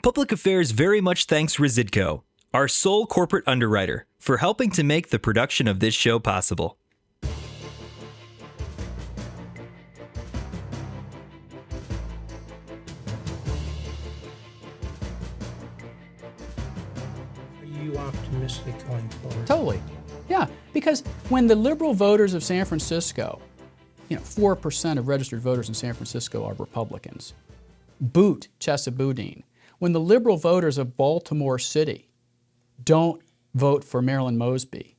Public Affairs very much thanks Residco, our sole corporate underwriter, for helping to make the production of this show possible. Are you optimistic going forward? Totally. Yeah, because when the liberal voters of San Francisco, 4% of registered voters in San Francisco are Republicans, boot Chesa Boudin. When the liberal voters of Baltimore City don't vote for Marilyn Mosby,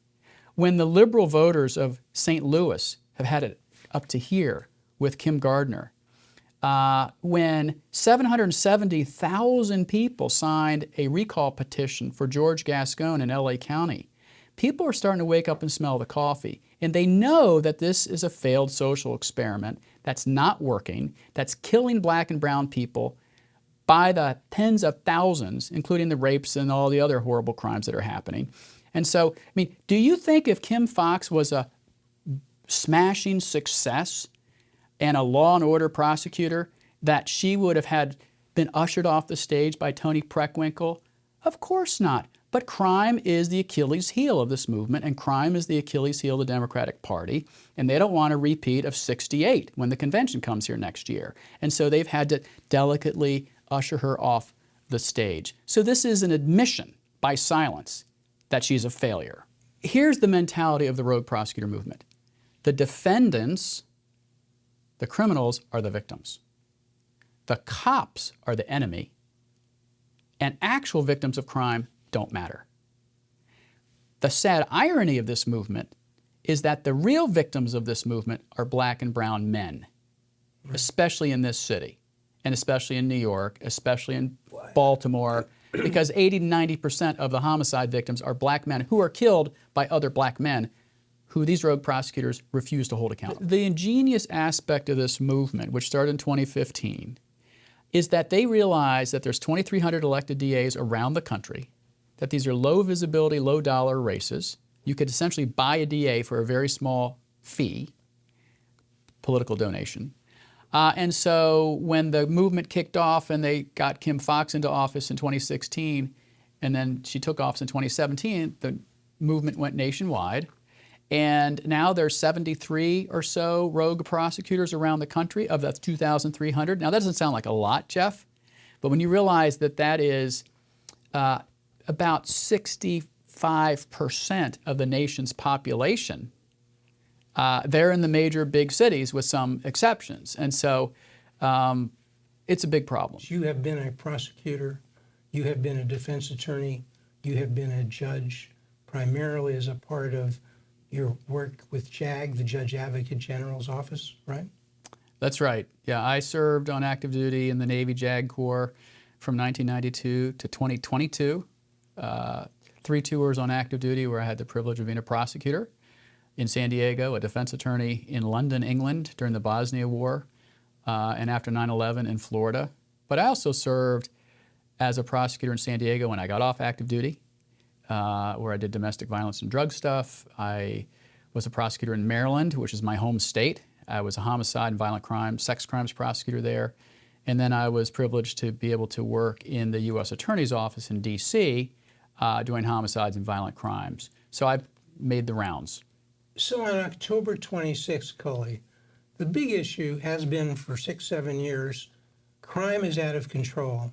when the liberal voters of St. Louis have had it up to here with Kim Gardner, when 770,000 people signed a recall petition for George Gascon in LA County, people are starting to wake up and smell the coffee. And they know that this is a failed social experiment that's not working, that's killing black and brown people by the tens of thousands, including the rapes and all the other horrible crimes that are happening. And so, do you think if Kim Foxx was a smashing success and a law and order prosecutor, that she would have been ushered off the stage by Tony Preckwinkle? Of course not. But crime is the Achilles heel of this movement, and crime is the Achilles heel of the Democratic Party, and they don't want a repeat of '68 when the convention comes here next year. And so they've had to delicately usher her off the stage. So this is an admission by silence that she's a failure. Here's the mentality of the Rogue Prosecutor movement. The defendants, the criminals, are the victims. The cops are the enemy, and actual victims of crime don't matter. The sad irony of this movement is that the real victims of this movement are black and brown men, especially in this city, and especially in New York, especially in Baltimore, because 80 to 90% of the homicide victims are black men who are killed by other black men who these rogue prosecutors refuse to hold accountable. The ingenious aspect of this movement, which started in 2015, is that they realize that there's 2,300 elected DAs around the country, that these are low visibility, low dollar races. You could essentially buy a DA for a very small fee, political donation. And so when the movement kicked off and they got Kim Foxx into office in 2016, and then she took office in 2017, the movement went nationwide. And now there's 73 or so rogue prosecutors around the country of the 2,300. Now that doesn't sound like a lot, Jeff, but when you realize that that is about 65% of the nation's population, they're in the major big cities with some exceptions. And so it's a big problem. You have been a prosecutor, you have been a defense attorney, you have been a judge, primarily as a part of your work with JAG, the Judge Advocate General's office, right? That's right. Yeah, I served on active duty in the Navy JAG Corps from 1992 to 2022. 3 tours on active duty where I had the privilege of being a prosecutor. In San Diego, a defense attorney in London, England during the Bosnia War, and after 9/11 in Florida. But I also served as a prosecutor in San Diego when I got off active duty, where I did domestic violence and drug stuff. I was a prosecutor in Maryland, which is my home state. I was a homicide and violent crimes, sex crimes prosecutor there. And then I was privileged to be able to work in the U.S. Attorney's Office in D.C. Doing homicides and violent crimes. So I've made the rounds. So on October 26th, Cully, the big issue has been for 6-7 years, crime is out of control.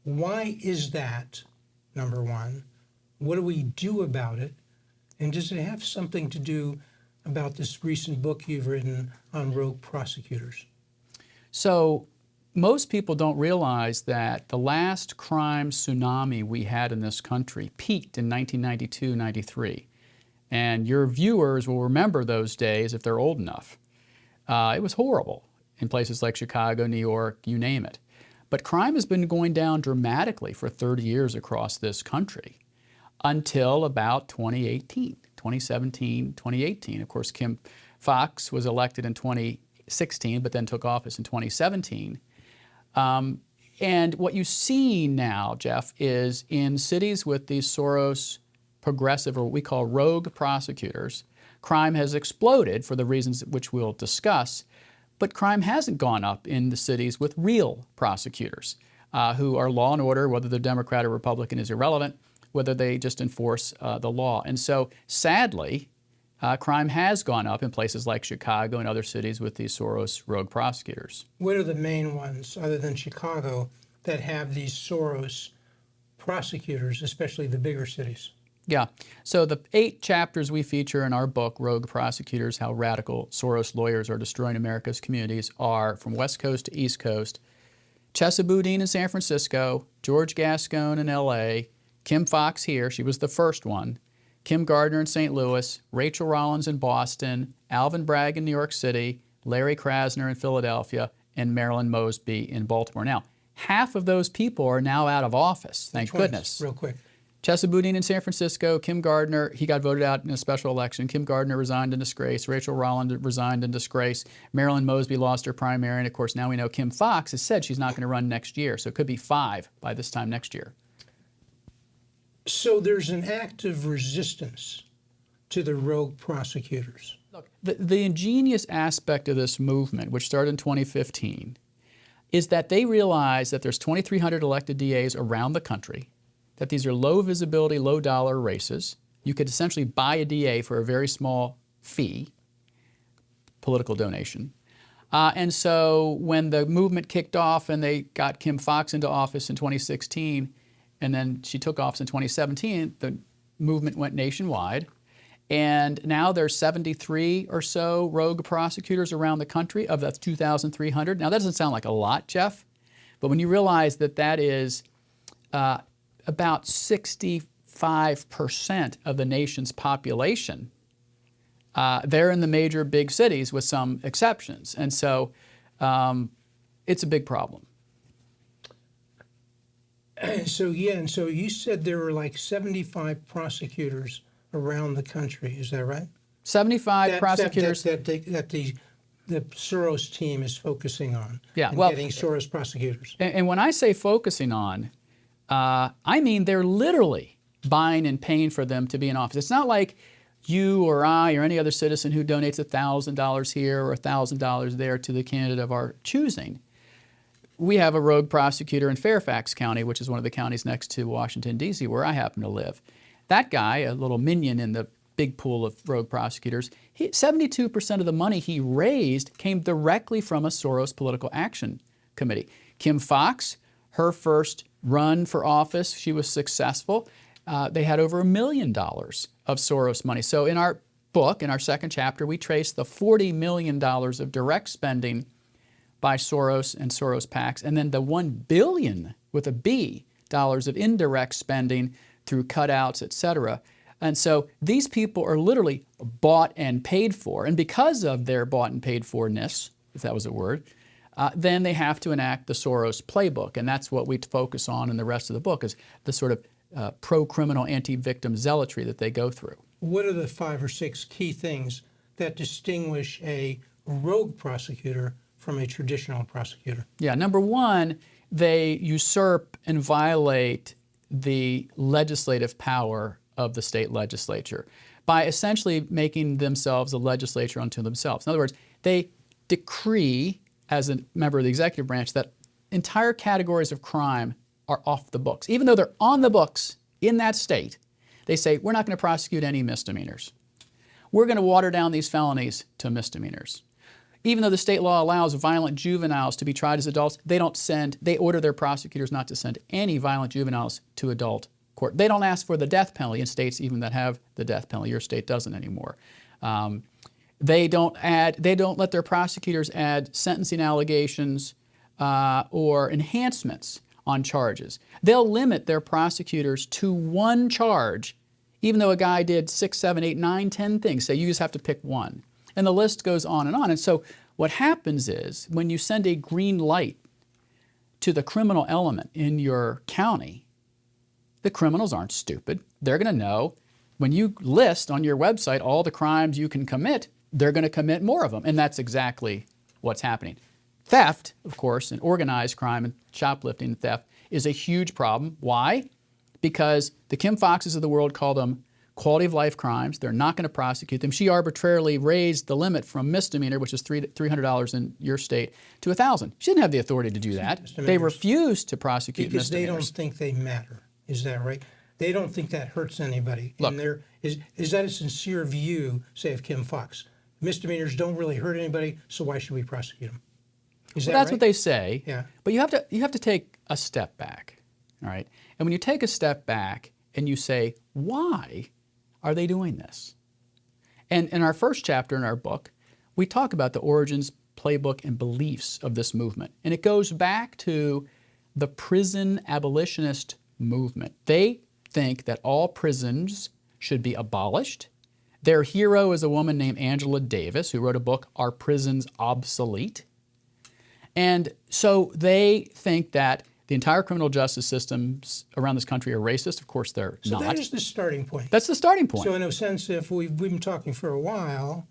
Why is that, number one? What do we do about it? And does it have something to do about this recent book you've written on rogue prosecutors? So most people don't realize that the last crime tsunami we had in this country peaked in 1992-93. And your viewers will remember those days if they're old enough. It was horrible in places like Chicago, New York, you name it. But crime has been going down dramatically for 30 years across this country until about 2018, 2017, 2018. Of course, Kim Foxx was elected in 2016, but then took office in 2017. And what you see now, Jeff, is in cities with these Soros progressive, or what we call rogue prosecutors, crime has exploded for the reasons which we'll discuss, but crime hasn't gone up in the cities with real prosecutors. who are law and order, whether they're Democrat or Republican is irrelevant, whether they just enforce the law. And so, sadly, crime has gone up in places like Chicago and other cities with these Soros rogue prosecutors. What are the main ones, other than Chicago, that have these Soros prosecutors, especially the bigger cities? Yeah. So the 8 chapters we feature in our book, Rogue Prosecutors, How Radical Soros Lawyers Are Destroying America's Communities, are from West Coast to East Coast. Chesa Boudin in San Francisco, George Gascon in L.A., Kim Foxx here, she was the first one, Kim Gardner in St. Louis, Rachel Rollins in Boston, Alvin Bragg in New York City, Larry Krasner in Philadelphia, and Marilyn Mosby in Baltimore. Now, half of those people are now out of office, thank goodness. Real quick. Chesa Boudin in San Francisco, Kim Gardner, he got voted out in a special election. Kim Gardner resigned in disgrace. Rachel Rollins resigned in disgrace. Marilyn Mosby lost her primary. And of course, now we know Kim Foxx has said she's not going to run next year. So it could be 5 by this time next year. So there's an active resistance to the rogue prosecutors. Look, the ingenious aspect of this movement, which started in 2015, is that they realize that there's 2,300 elected DAs around the country, that these are low visibility, low dollar races. You could essentially buy a DA for a very small fee, political donation. And so when the movement kicked off and they got Kim Foxx into office in 2016, and then she took office in 2017, the movement went nationwide. And now there's 73 or so rogue prosecutors around the country of that 2,300. Now that doesn't sound like a lot, Jeff, but when you realize that that is about 65% of the nation's population, they're in the major big cities with some exceptions. And so it's a big problem. So you said there were like 75 prosecutors around the country. Is that right? 75 prosecutors. That the Soros team is focusing on. Yeah, and well, getting Soros prosecutors. And when I say focusing on, I mean they're literally buying and paying for them to be in office. It's not like you or I or any other citizen who donates $1,000 here or $1,000 there to the candidate of our choosing. We have a rogue prosecutor in Fairfax County, which is one of the counties next to Washington, D.C., where I happen to live. That guy, a little minion in the big pool of rogue prosecutors, 72% of the money he raised came directly from a Soros political action committee. Kim Foxx, her first run for office, she was successful. They had over $1 million of Soros money. So in our book, in our second chapter, we trace the $40 million of direct spending by Soros and Soros PACs, and then the $1 billion with a B dollars of indirect spending through cutouts, et cetera. And so these people are literally bought and paid for. And because of their bought and paid for-ness, if that was a word, then they have to enact the Soros playbook. And that's what we focus on in the rest of the book, is the sort of pro-criminal, anti-victim zealotry that they go through. What are the 5 or 6 key things that distinguish a rogue prosecutor from a traditional prosecutor? Yeah, number one, they usurp and violate the legislative power of the state legislature by essentially making themselves a legislature unto themselves. In other words, they decree, as a member of the executive branch, that entire categories of crime are off the books. Even though they're on the books in that state, they say, we're not going to prosecute any misdemeanors. We're going to water down these felonies to misdemeanors. Even though the state law allows violent juveniles to be tried as adults, they order their prosecutors not to send any violent juveniles to adult court. They don't ask for the death penalty in states even that have the death penalty. Your state doesn't anymore. They don't let their prosecutors add sentencing allegations or enhancements on charges. They'll limit their prosecutors to one charge, even though a guy did 6, 7, 8, 9, 10 things. So you just have to pick one. And the list goes on and on. And so what happens is when you send a green light to the criminal element in your county, the criminals aren't stupid. They're going to know when you list on your website all the crimes you can commit, they're going to commit more of them. And that's exactly what's happening. Theft, of course, and organized crime and shoplifting and theft is a huge problem. Why? Because the Kim Foxxes of the world call them quality of life crimes. They're not going to prosecute them. She arbitrarily raised the limit from misdemeanor, which is $300 in your state, to $1,000. She didn't have the authority to do that. They refused to prosecute because misdemeanors. They don't think they matter. Is that right? They don't think that hurts anybody. Look, and is that a sincere view, say, of Kim Foxx? Misdemeanors don't really hurt anybody, so why should we prosecute them? Is that that's right? what they say. Yeah. But you have to take a step back, all right? And when you take a step back and you say, why are they doing this? And in our first chapter in our book, we talk about the origins, playbook, and beliefs of this movement. And it goes back to the prison abolitionist movement. They think that all prisons should be abolished. Their hero is a woman named Angela Davis, who wrote a book, Are Prisons Obsolete? And so they think that the entire criminal justice systems around this country are racist. Of course, they're not. So that is the starting point. That's the starting point. So in a sense, if we've been talking for a while,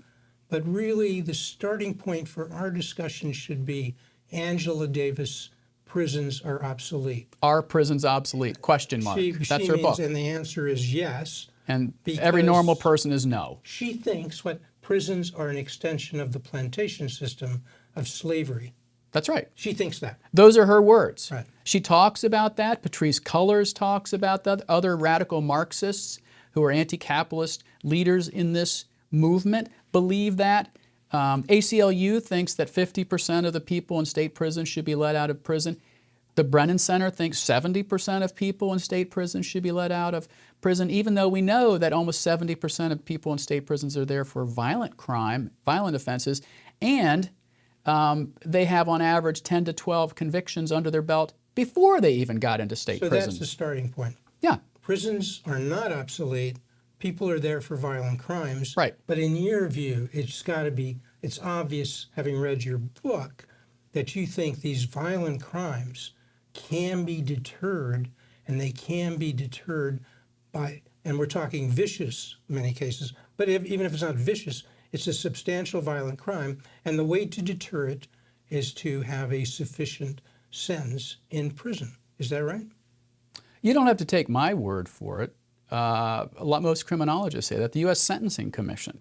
but really the starting point for our discussion should be Angela Davis, prisons are obsolete. Are prisons obsolete? Question mark. That's her book. And the answer is yes. And every normal person is no. She thinks what prisons are an extension of the plantation system of slavery. That's right. She thinks that. Those are her words. Right. She talks about that. Patrice Cullors talks about that. Other radical Marxists who are anti-capitalist leaders in this movement believe that. ACLU thinks that 50% of the people in state prison should be let out of prison. The Brennan Center thinks 70% of people in state prisons should be let out of prison, even though we know that almost 70% of people in state prisons are there for violent crime, violent offenses, and they have on average 10 to 12 convictions under their belt before they even got into state prison. So that's the starting point. Yeah. Prisons are not obsolete. People are there for violent crimes. Right. But in your view, it's obvious, having read your book, that you think these violent crimes can be deterred, and they can be deterred by, and we're talking vicious in many cases, but even if it's not vicious, it's a substantial violent crime, and the way to deter it is to have a sufficient sentence in prison. Is that right? You don't have to take my word for it. Most criminologists say that the U.S. Sentencing Commission,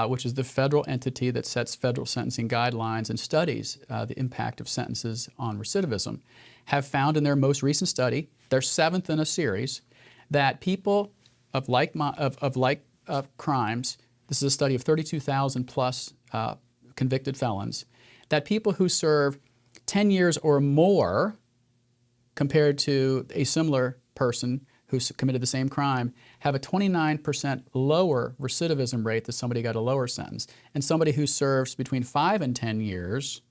which is the federal entity that sets federal sentencing guidelines and studies the impact of sentences on recidivism, have found in their most recent study, their seventh in a series, that people of like crimes, this is a study of 32,000 plus convicted felons, that people who serve 10 years or more compared to a similar person who's committed the same crime have a 29% lower recidivism rate than somebody who got a lower sentence. And somebody who serves between 5 and 10 years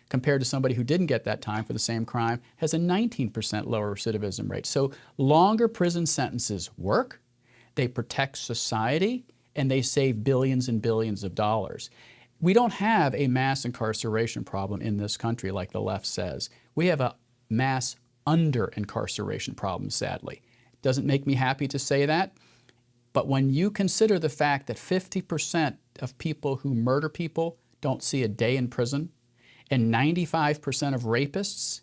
compared to somebody who didn't get that time for the same crime has a 19% lower recidivism rate. So longer prison sentences work, they protect society, and they save billions and billions of dollars. We don't have a mass incarceration problem in this country like the left says. We have a mass under-incarceration problem, sadly. Doesn't make me happy to say that, but when you consider the fact that 50% of people who murder people don't see a day in prison, and 95% of rapists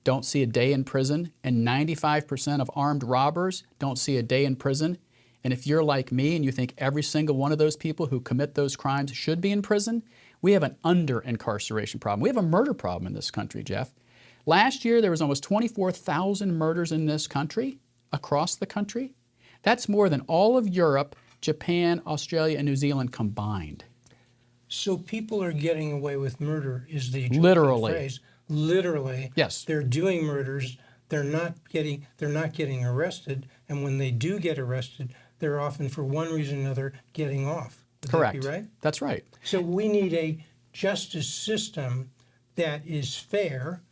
don't see a day in prison, and 95% of armed robbers don't see a day in prison, and if you're like me and you think every single one of those people who commit those crimes should be in prison, we have an under-incarceration problem. We have a murder problem in this country, Jeff. Last year, there was almost 24,000 murders in this country, across the country. That's more than all of Europe, Japan, Australia, and New Zealand combined. So people are getting away with murder is the literally phrase. Literally. Yes. They're doing murders. They're not getting arrested, and when they do get arrested, they're often, for one reason or another, getting off. Would Correct. that be right? That's right. So we need a justice system that is fair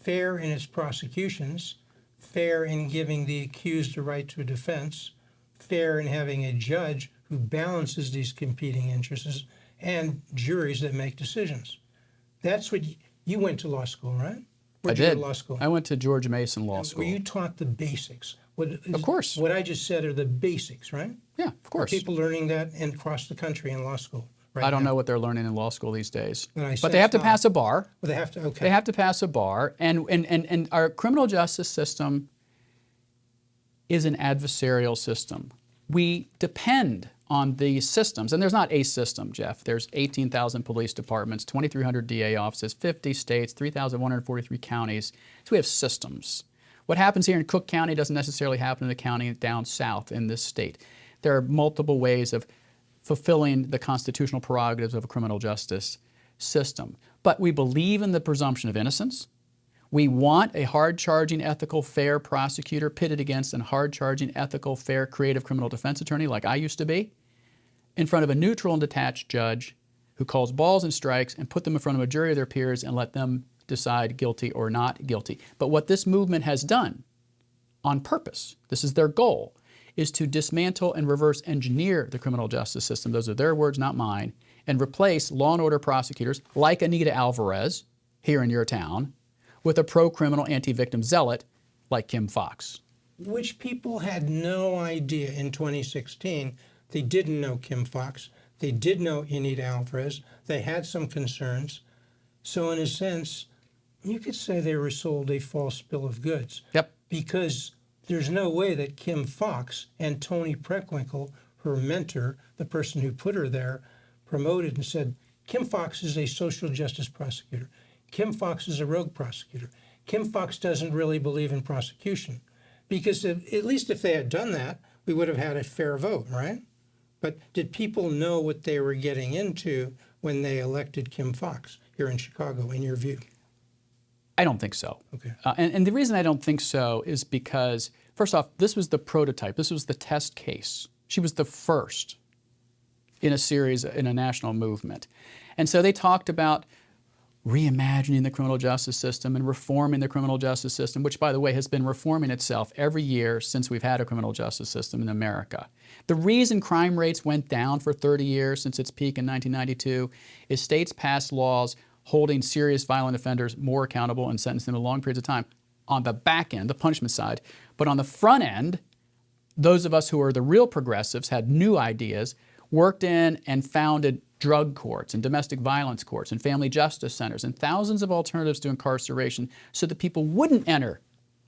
in its prosecutions, fair in giving the accused a right to a defense, fair in having a judge who balances these competing interests, and juries that make decisions. That's what you went to law school, right? I did. Law school? I went to George Mason Law School. Were you taught the basics? Of course. What I just said are the basics, right? Yeah, of course. Are people learning that across the country in law school right I don't now? know what they're learning in law school these days. But they have to pass a bar. Well, they have to, okay. They have to pass a bar. And our criminal justice system is an adversarial system. we depend on these systems. And there's not a system, Jeff. There's 18,000 police departments, 2,300 DA offices, 50 states, 3,143 counties. So we have systems. What happens here in Cook County doesn't necessarily happen in the county down south in this state. There are multiple ways of fulfilling the constitutional prerogatives of a criminal justice system. But we believe in the presumption of innocence. We want a hard-charging, ethical, fair prosecutor pitted against a hard-charging, ethical, fair, creative criminal defense attorney like I used to be, in front of a neutral and detached judge who calls balls and strikes and put them in front of a jury of their peers and let them decide guilty or not guilty. But what this movement has done on purpose, this is their goal, is to dismantle and reverse engineer the criminal justice system, those are their words, not mine, and replace law and order prosecutors like Anita Alvarez here in your town with a pro-criminal anti-victim zealot like Kim Foxx. Which people had no idea in 2016. They didn't know Kim Foxx. They did know Anita Alvarez. They had some concerns. So in a sense, you could say they were sold a false bill of goods. Yep. Because there's no way that Kim Foxx and Tony Preckwinkle, her mentor, the person who put her there, promoted and said, Kim Foxx is a social justice prosecutor. Kim Foxx is a rogue prosecutor. Kim Foxx doesn't really believe in prosecution. Because at least if they had done that, we would have had a fair vote, right? But did people know what they were getting into when they elected Kim Foxx here in Chicago, in your view? I don't think so. Okay. And the reason I don't think so is because, first off, this was the prototype. This was the test case. She was the first in a series, in a national movement. And so they talked about reimagining the criminal justice system and reforming the criminal justice system, which, by the way, has been reforming itself every year since we've had a criminal justice system in America. The reason crime rates went down for 30 years since its peak in 1992 is states passed laws holding serious violent offenders more accountable and sentencing them to long periods of time on the back end, the punishment side. But on the front end, those of us who are the real progressives had new ideas, worked in and founded drug courts and domestic violence courts and family justice centers and thousands of alternatives to incarceration so that people wouldn't enter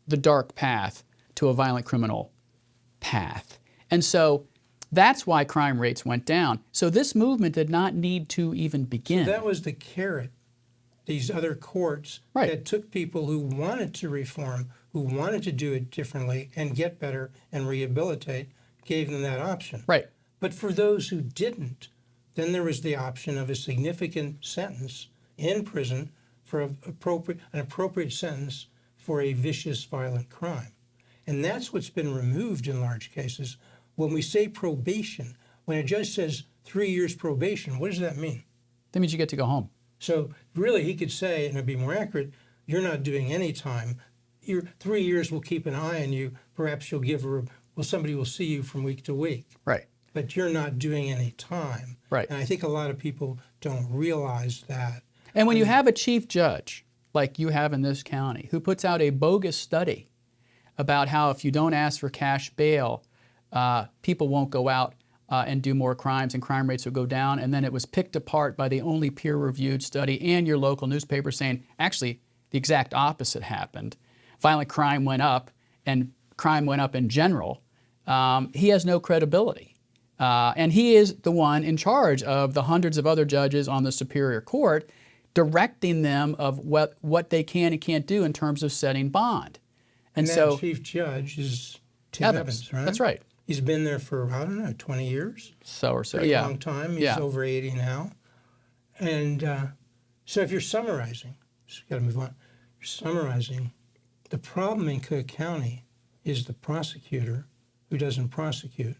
the dark path to a violent criminal path. And so that's why crime rates went down. So this movement did not need to even begin. So that was the carrot. These other courts that took people who wanted to reform, who wanted to do it differently and get better and rehabilitate, gave them that option. Right. But for those who didn't, then there was the option of a significant sentence in prison for an appropriate sentence for a vicious, violent crime. And that's what's been removed in large cases. When we say probation, when a judge says 3 years probation, what does that mean? That means you get to go home. So really he could say, and it'd be more accurate, you're not doing any time. 3 years will keep an eye on you. Perhaps you'll give her, somebody will see you from week to week. Right. But you're not doing any time. Right. And I think a lot of people don't realize that. And when you have a chief judge, like you have in this county, who puts out a bogus study about how if you don't ask for cash bail, people won't go out and do more crimes and crime rates will go down, and then it was picked apart by the only peer-reviewed study and your local newspaper saying, actually, the exact opposite happened. Violent crime went up, and crime went up in general. He has no credibility. And he is the one in charge of the hundreds of other judges on the Superior Court, directing them of what they can and can't do in terms of setting bond. And so that chief judge is Tim Evans, right? That's right. He's been there for, 20 years? So, Pretty long time. He's over 80 now. And so if you're summarizing, just got to move on, you're summarizing, the problem in Cook County is the prosecutor who doesn't prosecute,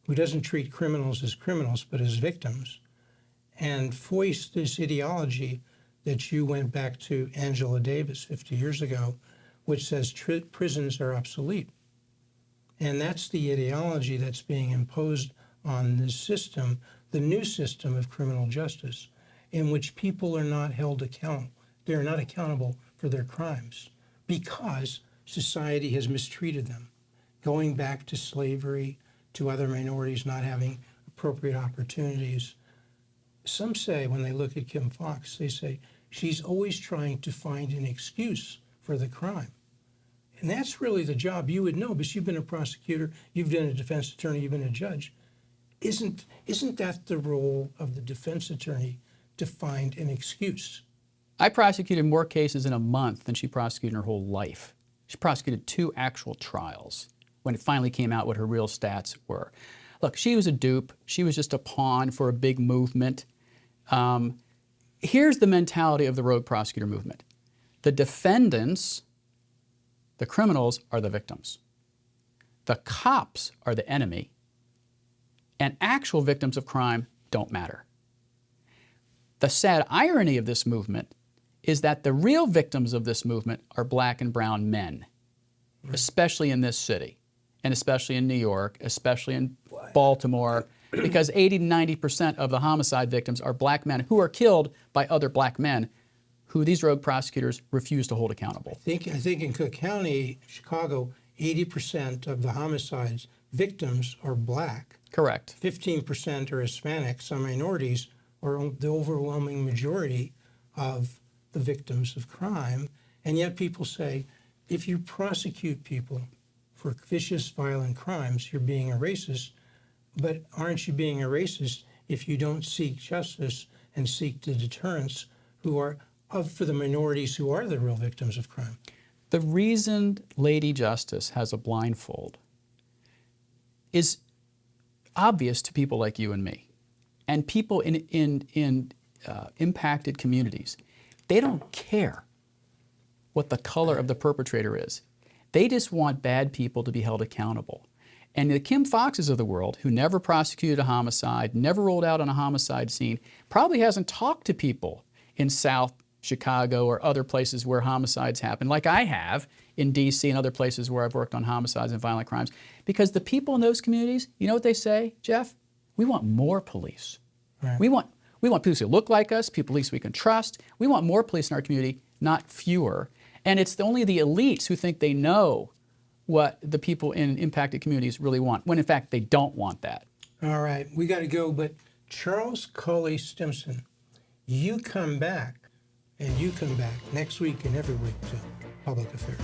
who doesn't treat criminals as criminals but as victims, and foist this ideology that you went back to Angela Davis 50 years ago, which says prisons are obsolete. And that's the ideology that's being imposed on this system, the new system of criminal justice, in which people are not held accountable. They're not accountable for their crimes because society has mistreated them, going back to slavery, to other minorities not having appropriate opportunities. Some say, when they look at Kim Foxx, they say she's always trying to find an excuse for the crime. And that's really the job. You would know, because you've been a prosecutor, you've been a defense attorney, you've been a judge. Isn't that the role of the defense attorney, to find an excuse? I prosecuted more cases in a month than she prosecuted in her whole life. She prosecuted 2 actual trials when it finally came out what her real stats were. Look, she was a dupe. She was just a pawn for a big movement. Here's the mentality of the Rogue Prosecutor movement. The defendants, the criminals, are the victims. The cops are the enemy. And actual victims of crime don't matter. The sad irony of this movement is that the real victims of this movement are black and brown men, especially in this city, and especially in New York, especially in Baltimore, because 80 to 90% of the homicide victims are black men who are killed by other black men who these rogue prosecutors refuse to hold accountable. I think in Cook County, Chicago, 80% of the homicides victims are black. Correct. 15% are Hispanic. Some minorities are the overwhelming majority of the victims of crime. And yet people say, if you prosecute people for vicious, violent crimes, you're being a racist. But aren't you being a racist if you don't seek justice and seek the deterrence for the minorities who are the real victims of crime? The reason Lady Justice has a blindfold is obvious to people like you and me, and people in impacted communities. They don't care what the color of the perpetrator is. They just want bad people to be held accountable. And the Kim Foxxes of the world, who never prosecuted a homicide, never rolled out on a homicide scene, probably hasn't talked to people in South Chicago or other places where homicides happen, like I have in D.C. and other places where I've worked on homicides and violent crimes. Because the people in those communities, you know what they say, Jeff? We want more police. Right. We want police who look like us, police we can trust. We want more police in our community, not fewer. And it's only the elites who think they know what the people in impacted communities really want, when in fact they don't want that. All right, we got to go, but Charles Cully Stimson, you come back, and you come back next week and every week to Public Affairs.